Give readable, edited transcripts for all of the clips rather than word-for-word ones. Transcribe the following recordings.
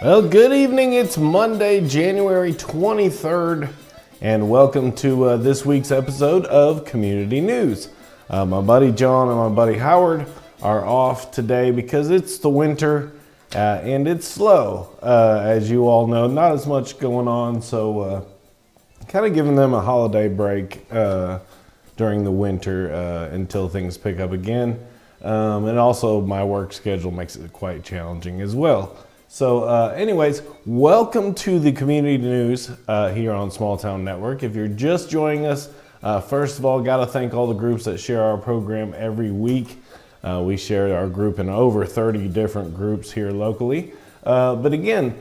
Well, good evening. It's Monday, January 23rd, and welcome to this week's episode of Community News. My buddy John and my buddy Howard are off today because it's the winter and it's slow. As you all know, not as much going on, so kind of giving them a holiday break during the winter until things pick up again. And also my work schedule makes it quite challenging as well. So anyways, welcome to the Community News here on Small Town Network. If you're just joining us, first of all, got to thank all the groups that share our program every week. We share our group in over 30 different groups here locally. But again,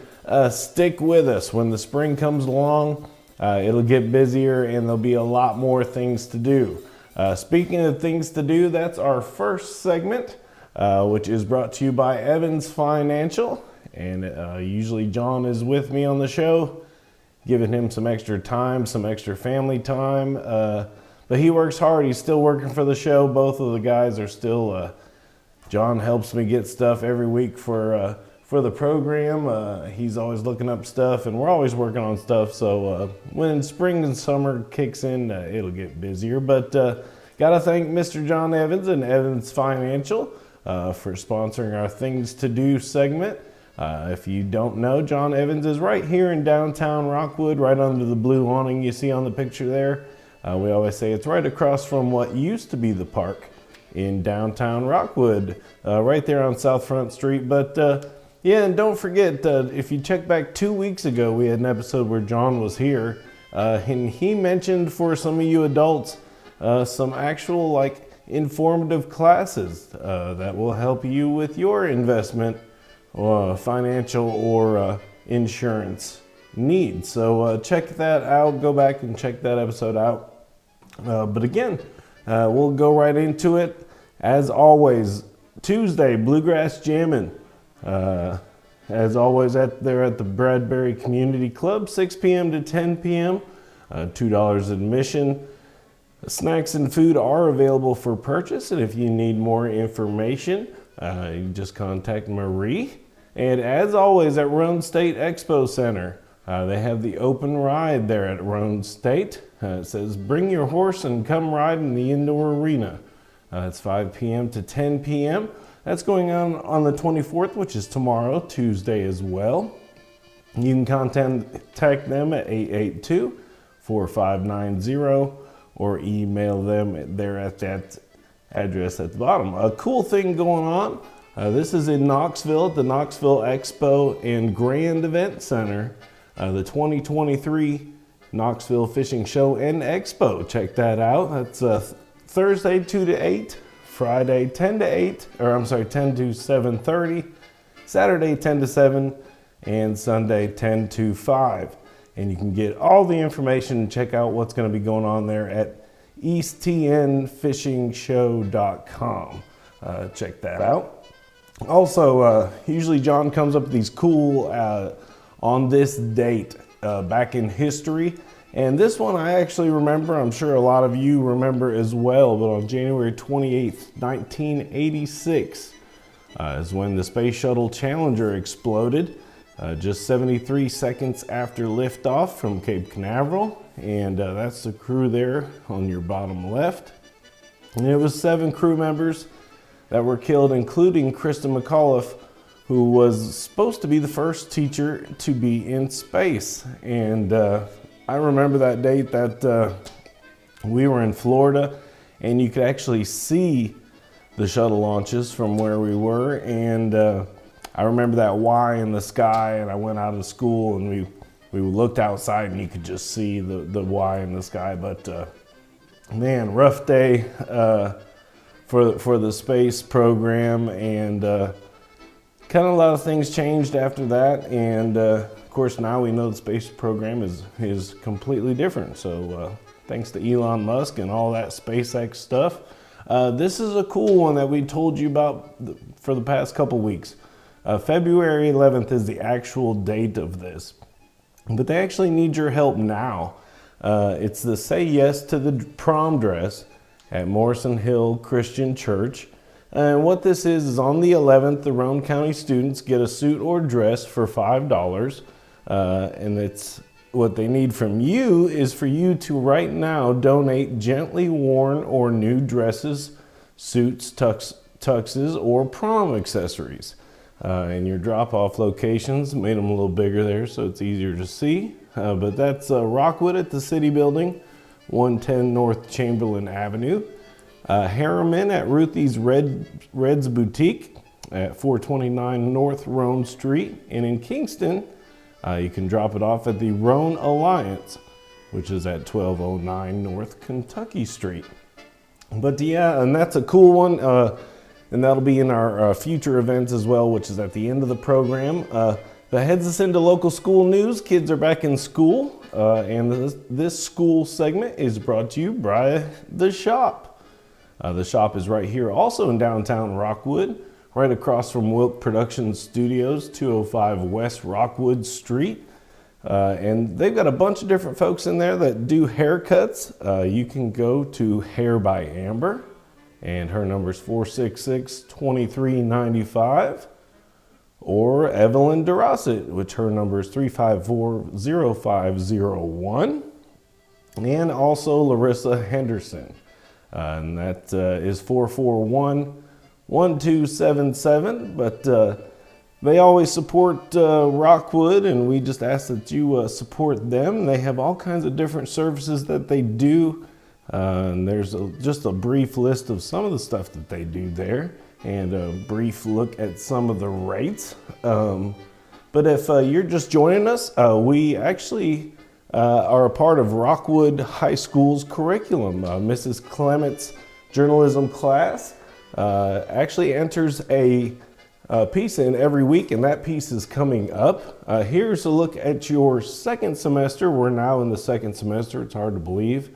stick with us. When the spring comes along, it'll get busier and there'll be a lot more things to do. Speaking of things to do, that's our first segment, which is brought to you by Evans Financial. And usually John is with me on the show, giving him some extra time, some extra family time. But he works hard. He's still working for the show. Both of the guys are still, John helps me get stuff every week for the program. He's always looking up stuff, and we're always working on stuff. So when spring and summer kicks in, it'll get busier. But got to thank Mr. John Evans and Evans Financial for sponsoring our Things to Do segment. If you don't know, John Evans is right here in downtown Rockwood, right under the blue awning you see on the picture there. We always say it's right across from what used to be the park in downtown Rockwood, right there on South Front Street. But yeah, and don't forget, if you check back 2 weeks ago, we had an episode where John was here, and he mentioned for some of you adults some actual informative classes that will help you with your investment financial or insurance needs. So check that out. Go back and check that episode out. But again, we'll go right into it. As always, Tuesday, Bluegrass Jammin'. As always, they're at the Bradbury Community Club, 6 p.m. to 10 p.m., $2 admission. Snacks and food are available for purchase, and if you need more information, you just contact Marie. And as always, at Roan State Expo Center, they have the open ride there at Roan State. It says, bring your horse and come ride in the indoor arena. It's 5 p.m. to 10 p.m. That's going on the 24th, which is tomorrow, Tuesday as well. You can contact them at 882-4590 or email them there at that address at the bottom. A cool thing going on. This is in Knoxville at the Knoxville Expo and Grand Event Center. The 2023 Knoxville Fishing Show and Expo. Check that out. That's Thursday 2 to 8, Friday 10 to 7:30, Saturday 10 to 7, and Sunday 10 to 5. And you can get all the information and check out what's going to be going on there at easttnfishingshow.com. Check that out. Also, usually John comes up with these cool on this date back in history. And this one I actually remember. I'm sure a lot of you remember as well. But on January 28th, 1986 is when the Space Shuttle Challenger exploded. Just 73 seconds after liftoff from Cape Canaveral. And that's the crew there on your bottom left. And it was 7 crew members that were killed, including Krista McAuliffe, who was supposed to be the first teacher to be in space. And I remember that date that we were in Florida, and you could actually see the shuttle launches from where we were. And I remember that Y in the sky, and I went out of school, and we looked outside, and you could just see the Y in the sky. But man, rough day for the space program, and kind of a lot of things changed after that. And of course, now we know the space program is completely different. So thanks to Elon Musk and all that SpaceX stuff. This is a cool one that we told you about for the past couple weeks. February 11th is the actual date of this, but they actually need your help now. It's the Say Yes to the Prom Dress at Morrison Hill Christian Church. And what this is on the 11th, the Roane County students get a suit or dress for $5. And it's what they need from you is for you to right now donate gently worn or new dresses, suits, tuxes, or prom accessories. And your drop-off locations, made them a little bigger there so it's easier to see. But that's Rockwood at the City Building, 110 North Chamberlain Avenue. Harriman at Ruthie's Red's Boutique at 429 North Roane Street. And in Kingston, you can drop it off at the Roane Alliance, which is at 1209 North Kentucky Street. But yeah, and that's a cool one. And that'll be in our future events as well, which is at the end of the program. That heads us into local school news. Kids are back in school. And this school segment is brought to you by The Shop. The Shop is right here also in downtown Rockwood, right across from Wilk Production Studios, 205 West Rockwood Street. And they've got a bunch of different folks in there that do haircuts. You can go to Hair by Amber, and her number is 466-2395. Or Evelyn DeRosset, which her number is 354-0501. And also Larissa Henderson, and that is 441-1277. But they always support Rockwood, and we just ask that you support them. They have all kinds of different services that they do, and there's just a brief list of some of the stuff that they do there, and a brief look at some of the rates. But if you're just joining us, we actually are a part of Rockwood High School's curriculum. Mrs. Clement's journalism class actually enters a piece in every week, and that piece is coming up. Here's a look at your second semester. We're now in the second semester. It's hard to believe,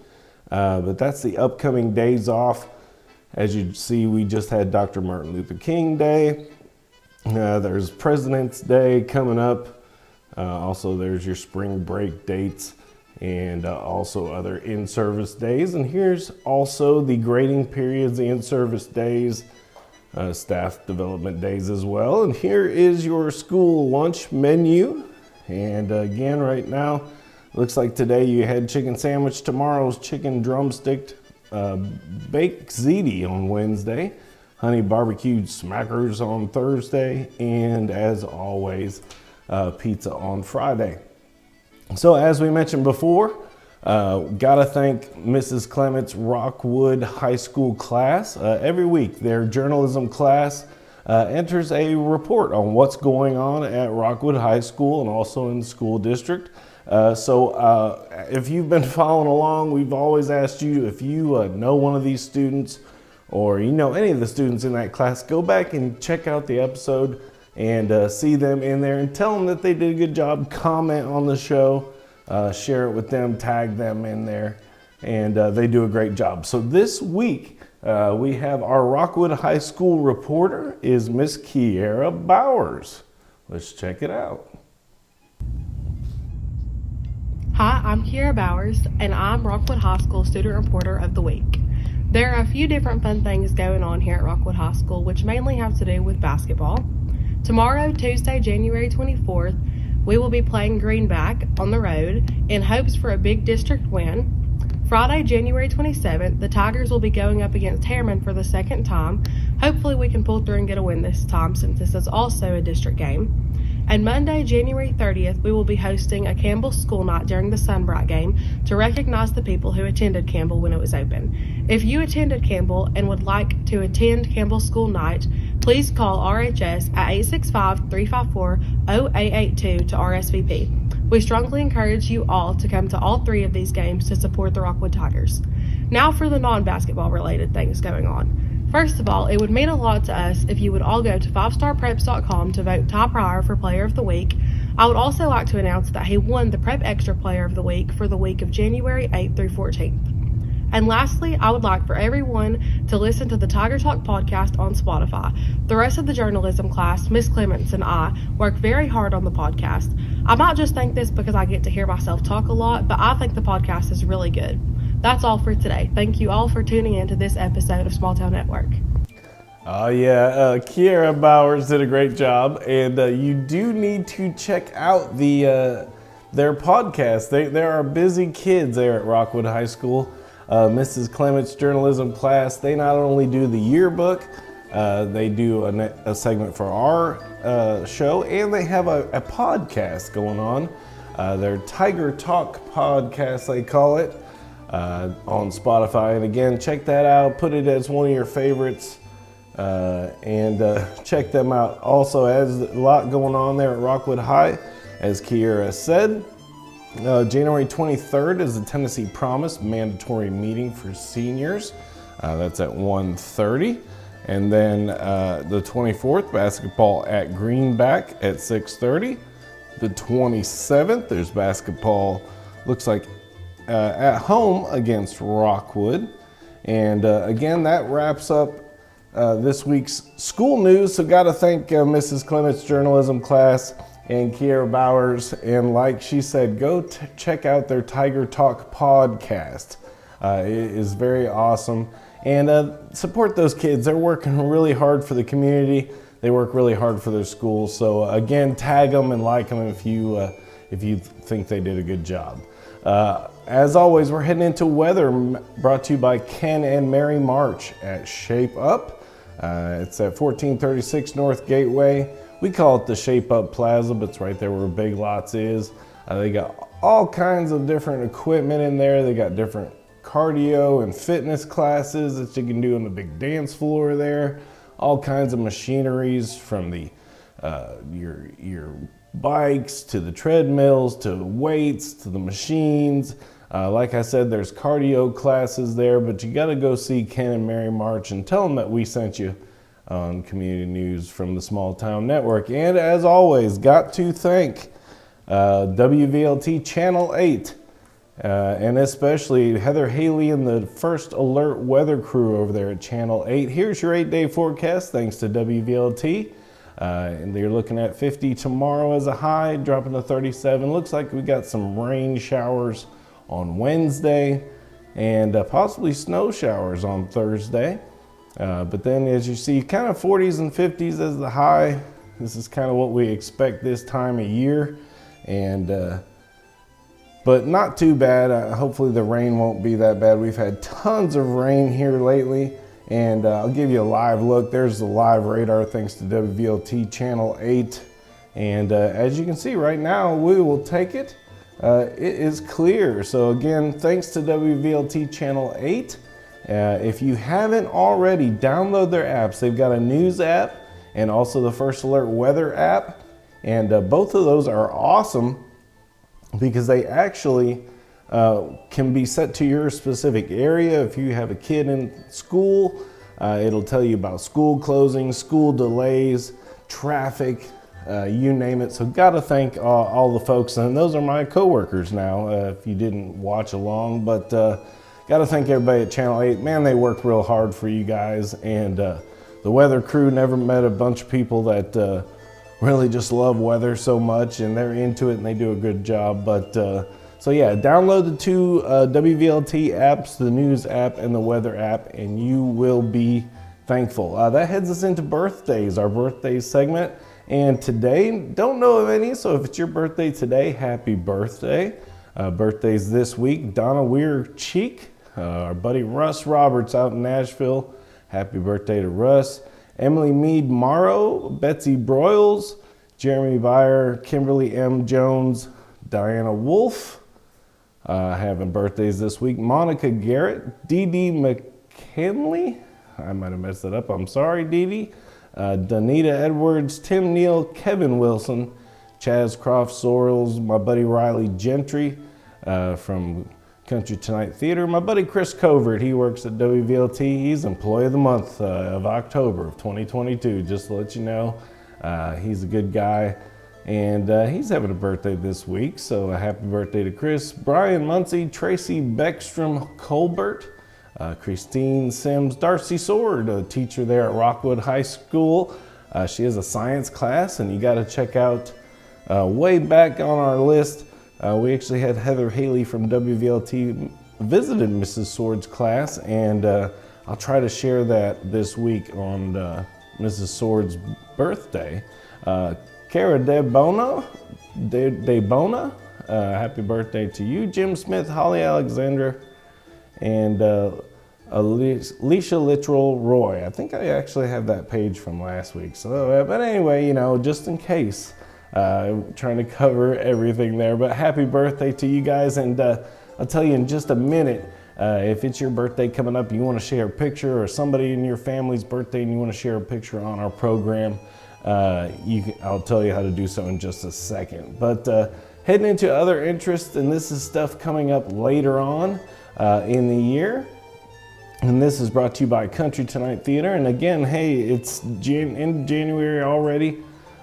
but that's the upcoming days off. As you see, we just had Dr. Martin Luther King Day. There's President's Day coming up. Also, there's your spring break dates, and also other in-service days. And here's also the grading periods, the in-service days, staff development days as well. And here is your school lunch menu. And again, right now, looks like today you had chicken sandwich, tomorrow's chicken drumstick, baked ziti on Wednesday, honey barbecued smackers on Thursday, and as always, pizza on Friday. So as we mentioned before, gotta thank Mrs. Clement's Rockwood High School class. Every week their journalism class enters a report on what's going on at Rockwood High School and also in the school district. So if you've been following along, we've always asked you, if you know one of these students or you know any of the students in that class, go back and check out the episode and see them in there and tell them that they did a good job. Comment on the show, share it with them, tag them in there, and they do a great job. So this week we have our Rockwood High School reporter is Miss Kiera Bowers. Let's check it out. Hi, I'm Kiera Bowers, and I'm Rockwood High School Student Reporter of the Week. There are a few different fun things going on here at Rockwood High School, which mainly have to do with basketball. Tomorrow, Tuesday, January 24th, we will be playing Greenback on the road in hopes for a big district win. Friday, January 27th, the Tigers will be going up against Harriman for the second time. Hopefully we can pull through and get a win this time, since this is also a district game. And Monday, January 30th, we will be hosting a Campbell School Night during the Sunbright game to recognize the people who attended Campbell when it was open. If you attended Campbell and would like to attend Campbell School Night, please call RHS at 865-354-0882 to RSVP. We strongly encourage you all to come to all three of these games to support the Rockwood Tigers. Now for the non-basketball related things going on. First of all, it would mean a lot to us if you would all go to 5starpreps.com to vote Ty Pryor for Player of the Week. I would also like to announce that he won the Prep Extra Player of the Week for the week of January 8th through 14th. And lastly, I would like for everyone to listen to the Tiger Talk podcast on Spotify. The rest of the journalism class, Miss Clements and I, work very hard on the podcast. I might just think this because I get to hear myself talk a lot, but I think the podcast is really good. That's all for today. Thank you all for tuning in to this episode of Small Town Network. Oh yeah, Kiera Bowers did a great job, and you do need to check out their podcast. They are busy kids there at Rockwood High School. Mrs. Clement's journalism class, they not only do the yearbook, they do a segment for our show, and they have a podcast going on. Their Tiger Talk podcast, they call it, on Spotify. And again, check that out. Put it as one of your favorites, and check them out. Also, has a lot going on there at Rockwood High, as Kiera said. January 23rd is the Tennessee Promise mandatory meeting for seniors. That's at 1:30. And then the 24th, basketball at Greenback at 6:30. The 27th, there's basketball, looks like at home against Rockwood. And again, that wraps up this week's school news. So got to thank Mrs. Clement's journalism class and Kiera Bowers. And like she said, go check out their Tiger Talk podcast. It is very awesome. And support those kids. They're working really hard for the community. They work really hard for their school. So again, tag them and like them if you think they did a good job. As always, we're heading into weather, brought to you by Ken and Mary March at Shape Up. It's at 1436 North Gateway. We call it the Shape Up Plaza, but it's right there where Big Lots is. They got all kinds of different equipment in there. They got different cardio and fitness classes that you can do on the big dance floor there. All kinds of machineries, from the your bikes to the treadmills to the weights to the machines. Like I said, there's cardio classes there, but you got to go see Ken and Mary March and tell them that we sent you on Community News from the Small Town Network. And as always, got to thank WVLT Channel 8. And especially Heather Haley and the First Alert weather crew over there at Channel 8. Here's your 8-day forecast thanks to WVLT. And they're looking at 50 tomorrow as a high, dropping to 37. Looks like we got some rain showers on Wednesday and possibly snow showers on Thursday. But then as you see, kind of 40s and 50s as the high. This is kind of what we expect this time of year. And but not too bad. Hopefully the rain won't be that bad. We've had tons of rain here lately, and I'll give you a live look. There's the live radar thanks to WVLT Channel 8. And as you can see right now, we will take it. It is clear. So again, thanks to WVLT Channel 8. If you haven't already, download their apps. They've got a news app and also the First Alert weather app. And both of those are awesome, because they actually can be set to your specific area. If you have a kid in school, it'll tell you about school closings, school delays, traffic, you name it. So gotta thank all the folks, and those are my coworkers now, if you didn't watch along. But gotta thank everybody at Channel 8. Man, they work real hard for you guys. And the weather crew, never met a bunch of people that really just love weather so much, and they're into it and they do a good job. But so yeah, download the two WVLT apps, the news app and the weather app, and you will be thankful. That heads us into birthdays, our birthdays segment. And today, don't know of any, so if it's your birthday today, happy birthday. Birthdays this week: Donna Weir Cheek, our buddy Russ Roberts out in Nashville. Happy birthday to Russ. Emily Mead Morrow, Betsy Broyles, Jeremy Byer, Kimberly M. Jones, Diana Wolf, having birthdays this week. Monica Garrett, Dee Dee McKinley, I might have messed that up, I'm sorry, Dee Dee. Danita Edwards, Tim Neal, Kevin Wilson, Chaz Croft Sorrells, my buddy Riley Gentry from Country Tonight Theater. My buddy Chris Covert, he works at WVLT. He's Employee of the Month of October of 2022, just to let you know. He's a good guy, and he's having a birthday this week, so a happy birthday to Chris. Brian Muncie, Tracy Beckstrom Colbert, Christine Sims, Darcy Sword, a teacher there at Rockwood High School. She has a science class, and you got to check out way back on our list. We actually had Heather Haley from WVLT visited Mrs. Sword's class, and I'll try to share that this week on Mrs. Sword's birthday. Cara De Bona, happy birthday to you. Jim Smith, Holly Alexandra, and Alicia Littrell Roy. I think I actually have that page from last week. So, but anyway, just in case, trying to cover everything there. But happy birthday to you guys, and I'll tell you in just a minute. If it's your birthday coming up, you want to share a picture, or somebody in your family's birthday and you want to share a picture on our program, I'll tell you how to do so in just a second. But heading into other interests, and this is stuff coming up later on in the year. And this is brought to you by Country Tonight Theater. And again, hey, it's in January already.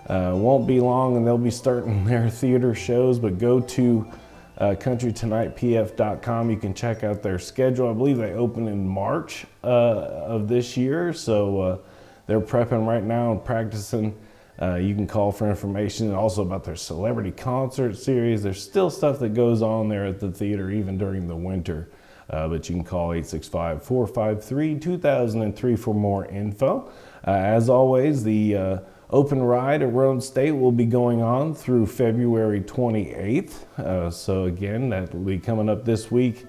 Won't be long and they'll be starting their theater shows, but go to countrytonightpf.com. You can check out their schedule. I believe they open in March of this year, so they're prepping right now and practicing. You can call for information, and also about their celebrity concert series. There's still stuff that goes on there at the theater even during the winter, but you can call 865-453-2003 for more info. As always, the Open Ride at Roane State will be going on through February 28th. So again, that will be coming up this week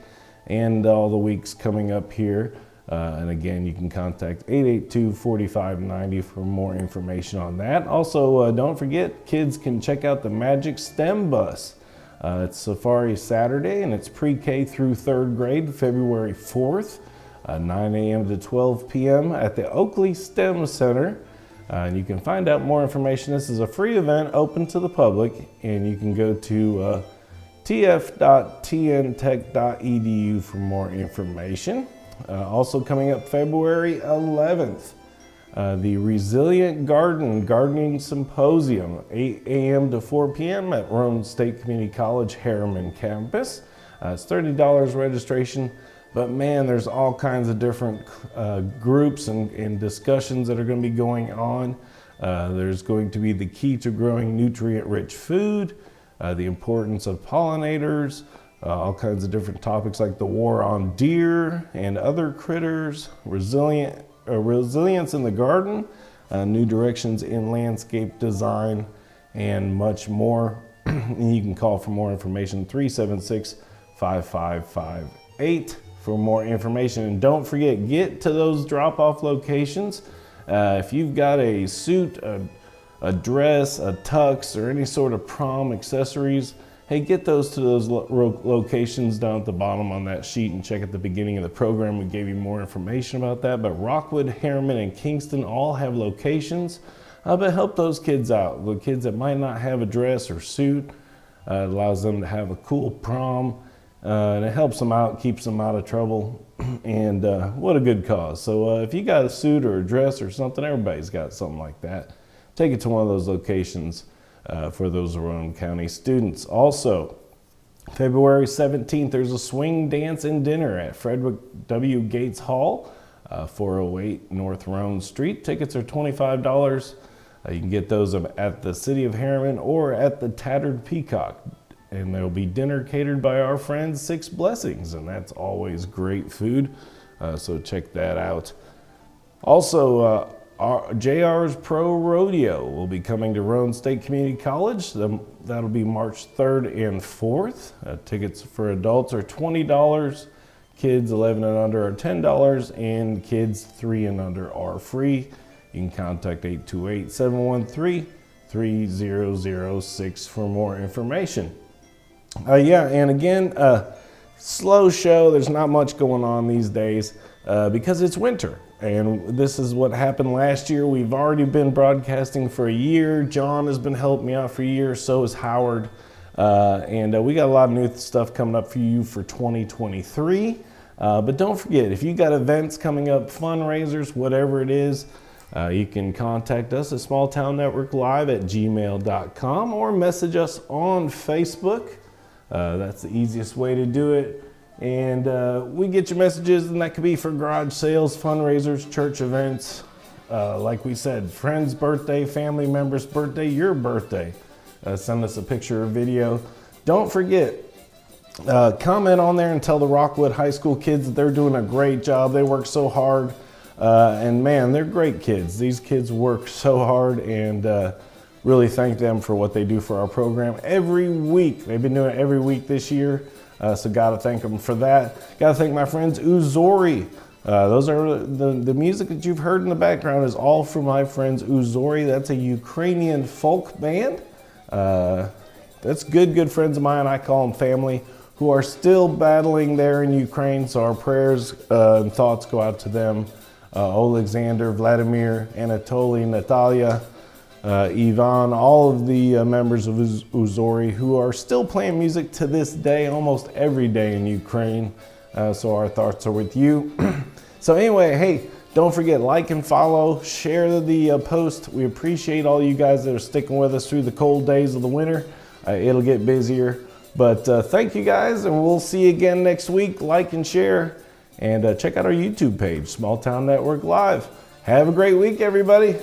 and all the weeks coming up here. And again, you can contact 882-4590 for more information on that. Also, don't forget, kids can check out the Magic STEM Bus. It's Safari Saturday, and it's pre-K through third grade, February 4th, 9 a.m. to 12 p.m. at the Oakley STEM Center. And you can find out more information. This is a free event open to the public, and you can go to tf.tntech.edu for more information. Also coming up February 11th, the Resilient Gardening Symposium, 8 a.m. to 4 p.m. at Roane State Community College Harriman campus. It's $30 registration. But man, there's all kinds of different groups and discussions that are going to be going on. There's going to be the key to growing nutrient-rich food, the importance of pollinators, all kinds of different topics like the war on deer and other critters, resilience in the garden, new directions in landscape design, and much more. You can call for more information, 376-5558. For more information. And don't forget, get to those drop-off locations. If you've got a suit, a dress, a tux, or any sort of prom accessories, hey, get those to those locations down at the bottom on that sheet, and check at the beginning of the program. We gave you more information about that. But Rockwood, Harriman, and Kingston all have locations. But help those kids out. The kids that might not have a dress or suit, it allows them to have a cool prom. And it helps them out, keeps them out of trouble, and what a good cause. So if you got a suit or a dress or something, everybody's got something like that. Take it to one of those locations for those Roane County students. Also, February 17th, there's a swing dance and dinner at Frederick W. Gates Hall, 408 North Roane Street. Tickets are $25. You can get those at the City of Harriman or at the Tattered Peacock. And there'll be dinner catered by our friends Six Blessings, and that's always great food, so check that out. Also, JR's Pro Rodeo will be coming to Roane State Community College. That'll be March 3rd and 4th. Tickets for adults are $20, kids 11 and under are $10, and kids 3 and under are free. You can contact 828-713-3006 for more information. And again, slow show. There's not much going on these days because it's winter. And this is what happened last year. We've already been broadcasting for a year. John has been helping me out for a year. So has Howard. And we got a lot of new stuff coming up for you for 2023. But don't forget, if you got events coming up, fundraisers, whatever it is, you can contact us at smalltownnetworklive@gmail.com or message us on Facebook. That's the easiest way to do it. And we get your messages, and that could be for garage sales, fundraisers, church events. Like we said, friend's birthday, family member's birthday, your birthday. Send us a picture or video. Don't forget, comment on there and tell the Rockwood High School kids that they're doing a great job. They work so hard, and man, they're great kids. These kids work so hard, and really thank them for what they do for our program every week. They've been doing it every week this year, so got to thank them for that. Got to thank my friends Uzori. Those are the music that you've heard in the background is all from my friends Uzori. That's a Ukrainian folk band. That's good friends of mine. I call them family, who are still battling there in Ukraine. So our prayers and thoughts go out to them. Alexander, Vladimir, Anatoly, Natalia, Ivan, all of the members of Uzori who are still playing music to this day, almost every day in Ukraine. So our thoughts are with you. So anyway, hey, don't forget, like and follow, share the post. We appreciate all you guys that are sticking with us through the cold days of the winter. It'll get busier. But thank you guys, and we'll see you again next week. Like and share, and check out our YouTube page, Small Town Network Live. Have a great week, everybody.